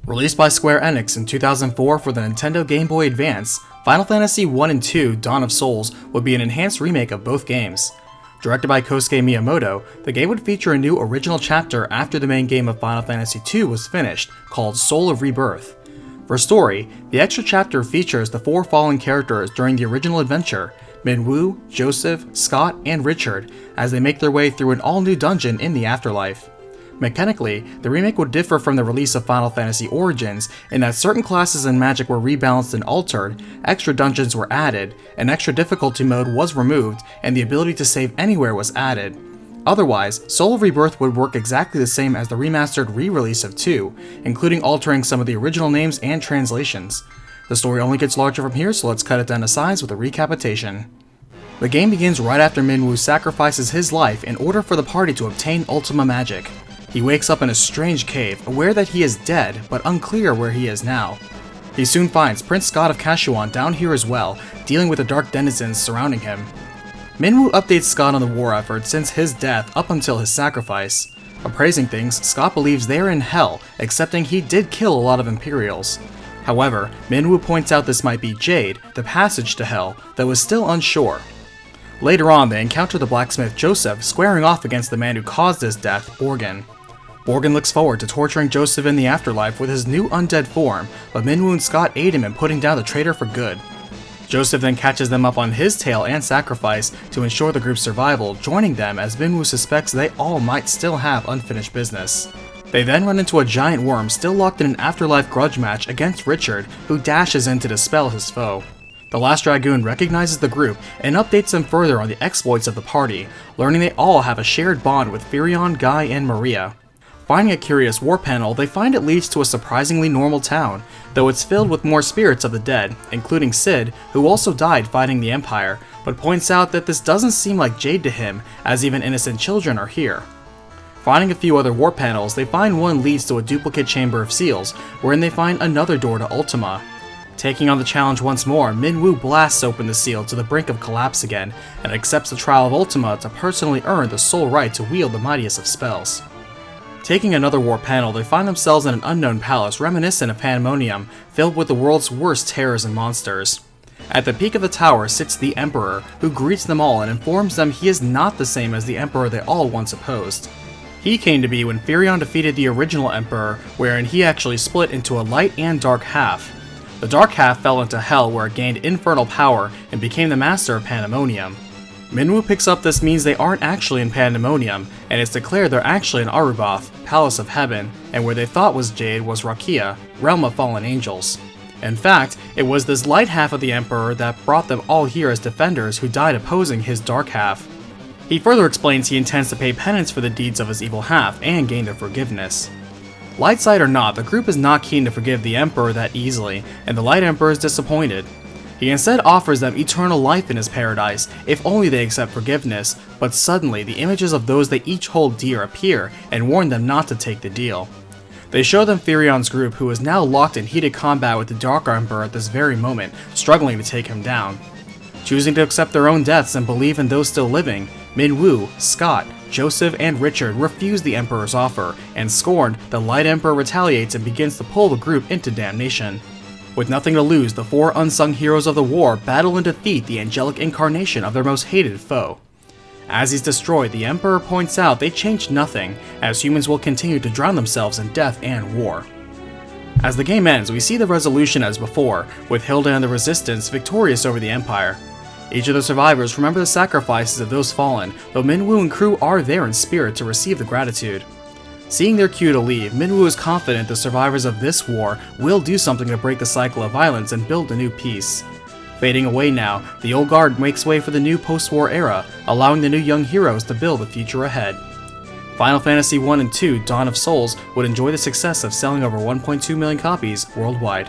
Released by Square Enix in 2004 for the Nintendo Game Boy Advance, Final Fantasy 1 and 2 Dawn of Souls would be an enhanced remake of both games. Directed by Kosuke Miyamoto, the game would feature a new original chapter after the main game of Final Fantasy 2 was finished, called Soul of Rebirth. For story, the extra chapter features the four fallen characters during the original adventure, Minwu, Joseph, Scott, and Richard, as they make their way through an all-new dungeon in the afterlife. Mechanically, the remake would differ from the release of Final Fantasy Origins in that certain classes and magic were rebalanced and altered, extra dungeons were added, an extra difficulty mode was removed, and the ability to save anywhere was added. Otherwise, Soul of Rebirth would work exactly the same as the remastered re-release of 2, including altering some of the original names and translations. The story only gets larger from here, so let's cut it down to size with a recapitation. The game begins right after Minwu sacrifices his life in order for the party to obtain Ultima magic. He wakes up in a strange cave, aware that he is dead, but unclear where he is now. He soon finds Prince Scott of Kashuan down here as well, dealing with the dark denizens surrounding him. Minwu updates Scott on the war effort since his death up until his sacrifice. Appraising things, Scott believes they are in hell, accepting he did kill a lot of Imperials. However, Minwu points out this might be Jade, the passage to hell, though is still unsure. Later on, they encounter the blacksmith Joseph squaring off against the man who caused his death, Borgen. Borgen looks forward to torturing Joseph in the afterlife with his new undead form, but Minwu and Scott aid him in putting down the traitor for good. Joseph then catches them up on his tail and sacrifice to ensure the group's survival, joining them as Minwu suspects they all might still have unfinished business. They then run into a giant worm still locked in an afterlife grudge match against Richard, who dashes in to dispel his foe. The last Dragoon recognizes the group and updates them further on the exploits of the party, learning they all have a shared bond with Firion, Guy, and Maria. Finding a curious war panel, they find it leads to a surprisingly normal town, though it's filled with more spirits of the dead, including Sid, who also died fighting the Empire, but points out that this doesn't seem like Jade to him, as even innocent children are here. Finding a few other war panels, they find one leads to a duplicate Chamber of Seals, wherein they find another door to Ultima. Taking on the challenge once more, Minwu blasts open the seal to the brink of collapse again, and accepts the trial of Ultima to personally earn the sole right to wield the mightiest of spells. Taking another war panel, they find themselves in an unknown palace reminiscent of Palamecia, filled with the world's worst terrors and monsters. At the peak of the tower sits the Emperor, who greets them all and informs them he is not the same as the Emperor they all once opposed. He came to be when Firion defeated the original Emperor, wherein he actually split into a light and dark half. The dark half fell into hell, where it gained infernal power and became the master of Pandemonium. Minwu picks up this means they aren't actually in Pandemonium, and it's declared they're actually in Aruboth, Palace of Heaven, and where they thought was Jade was Rakia, Realm of Fallen Angels. In fact, it was this light half of the Emperor that brought them all here as defenders who died opposing his dark half. He further explains he intends to pay penance for the deeds of his evil half and gain their forgiveness. Light side or not, the group is not keen to forgive the Emperor that easily, and the Light Emperor is disappointed. He instead offers them eternal life in his paradise, if only they accept forgiveness, but suddenly the images of those they each hold dear appear and warn them not to take the deal. They show them Firion's group, who is now locked in heated combat with the Dark Emperor at this very moment, struggling to take him down. Choosing to accept their own deaths and believe in those still living, Minwu, Scott, Joseph, and Richard refuse the Emperor's offer, and scorned, the Light Emperor retaliates and begins to pull the group into damnation. With nothing to lose, the four unsung heroes of the war battle and defeat the angelic incarnation of their most hated foe. As he's destroyed, the Emperor points out they changed nothing, as humans will continue to drown themselves in death and war. As the game ends, we see the resolution as before, with Hilda and the Resistance victorious over the Empire. Each of the survivors remember the sacrifices of those fallen, though Minwu and crew are there in spirit to receive the gratitude. Seeing their cue to leave, Minwu is confident the survivors of this war will do something to break the cycle of violence and build a new peace. Fading away now, the old guard makes way for the new post-war era, allowing the new young heroes to build the future ahead. Final Fantasy 1 and 2 Dawn of Souls would enjoy the success of selling over 1.2 million copies worldwide.